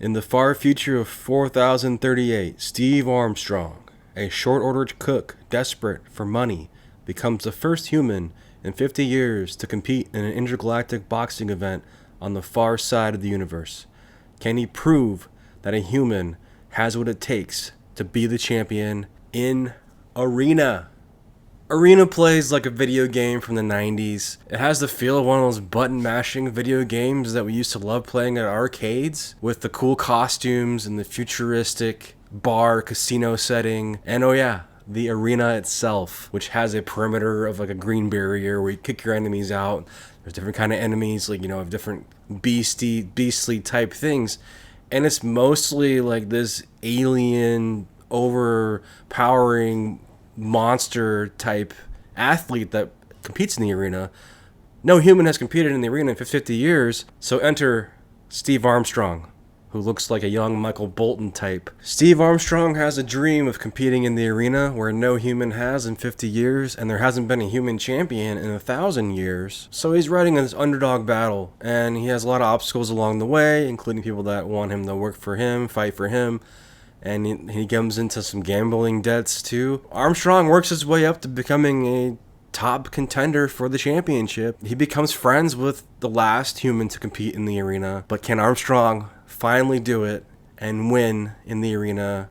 In the far future of 4038, Steve Armstrong, a short-ordered cook desperate for money, becomes the first human in 50 years to compete in an intergalactic boxing event on the far side of the universe. Can he prove that a human has what it takes to be the champion in Arena? Arena plays like a video game from the 90s. It has the feel of one of those button-mashing video games that we used to love playing at arcades, with the cool costumes and the futuristic bar casino setting. And oh yeah, the arena itself, which has a perimeter of like a green barrier where you kick your enemies out. There's different kind of enemies, like, of different beastly type things. And it's mostly like this alien, overpowering monster type athlete that competes in the arena. No human has competed in the arena for 50 years, so enter Steve Armstrong, who looks like a young Michael Bolton type. Steve Armstrong has a dream of competing in the arena where no human has in 50 years, and there hasn't been a human champion in 1,000 years. So he's riding this underdog battle, and he has a lot of obstacles along the way, including people that want him to work for him, fight for him. And he comes into some gambling debts too. Armstrong works his way up to becoming a top contender for the championship. He becomes friends with the last human to compete in the arena. But can Armstrong finally do it and win in the arena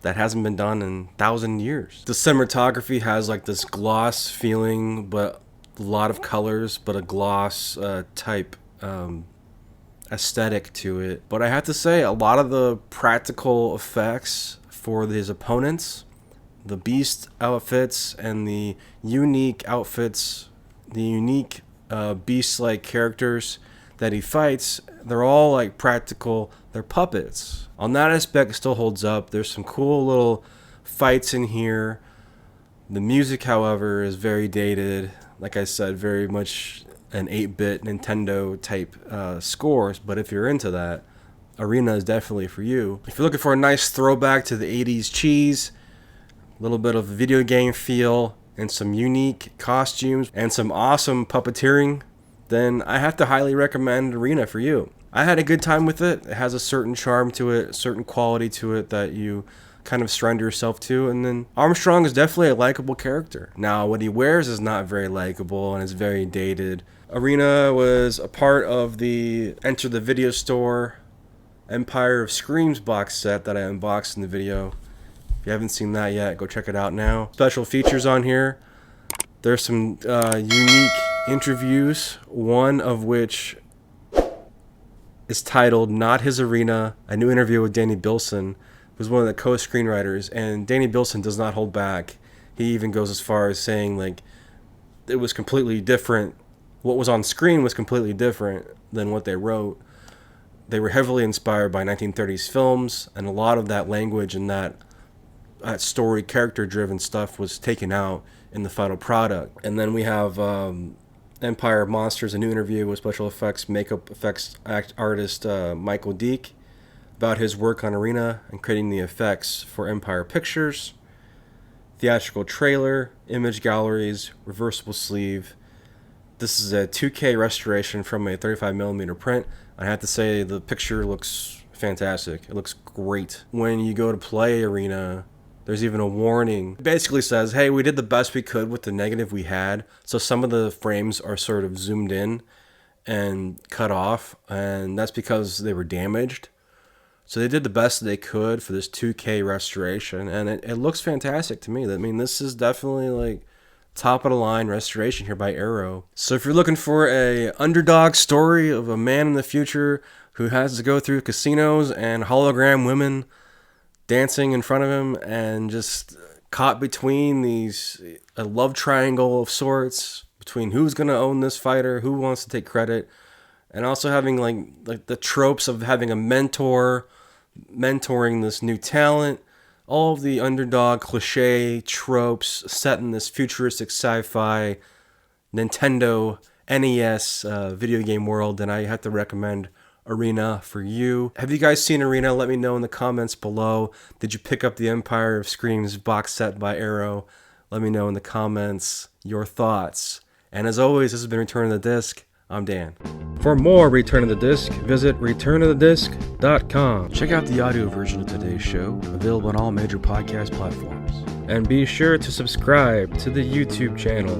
that hasn't been done in 1,000 years? The cinematography has like this gloss feeling, but a lot of colors, but a gloss type aesthetic to it. But I have to say, a lot of the practical effects for his opponents, the beast outfits and the unique outfits, the unique beast-like characters that he fights, they're all like practical. They're puppets. On that aspect, it still holds up. There's some cool little fights in here. The music, however, is very dated. Like I said, very much an 8-bit Nintendo type scores, but if you're into that, Arena is definitely for you. If you're looking for a nice throwback to the 80s cheese, a little bit of video game feel, and some unique costumes, and some awesome puppeteering, then I have to highly recommend Arena for you. I had a good time with it. It has a certain charm to it, a certain quality to it that you kind of surrender yourself to. And then Armstrong is definitely a likable character. Now, what he wears is not very likable and is very dated. Arena was a part of the Enter the Video Store Empire of Screams box set that I unboxed in the video. If you haven't seen that yet, go check it out now. Special features on here. There's some unique interviews, one of which is titled Not His Arena, a new interview with Danny Bilson, who's one of the co-screenwriters, and Danny Bilson does not hold back. He even goes as far as saying like it was completely different. What was on screen was completely different than what they wrote. They were heavily inspired by 1930s films, and a lot of that language and that story, character-driven stuff was taken out in the final product. And then we have Empire of Monsters, a new interview with special effects, makeup effects artist Michael Deek about his work on Arena and creating the effects for Empire Pictures. Theatrical trailer, image galleries, reversible sleeve. This is a 2K restoration from a 35mm print. I have to say the picture looks fantastic. It looks great. When you go to play Arena, there's even a warning. It basically says, hey, we did the best we could with the negative we had. So some of the frames are sort of zoomed in and cut off, and that's because they were damaged. So they did the best they could for this 2K restoration, and it looks fantastic to me. I mean, this is definitely like top of the line restoration here by Arrow. So if you're looking for a underdog story of a man in the future who has to go through casinos and hologram women dancing in front of him and just caught between a love triangle of sorts between who's going to own this fighter, who wants to take credit, and also having like the tropes of having a mentor mentoring this new talent, all of the underdog cliche tropes set in this futuristic sci-fi Nintendo NES video game world, then I have to recommend Arena for you. Have you guys seen Arena? Let me know in the comments below. Did you pick up the Empire of Screams box set by Arrow? Let me know in the comments your thoughts. And as always, this has been Return of the Disc. I'm Dan. For more Return of the Disc, visit returnofthedisc.com. Check out the audio version of today's show, available on all major podcast platforms. And be sure to subscribe to the YouTube channel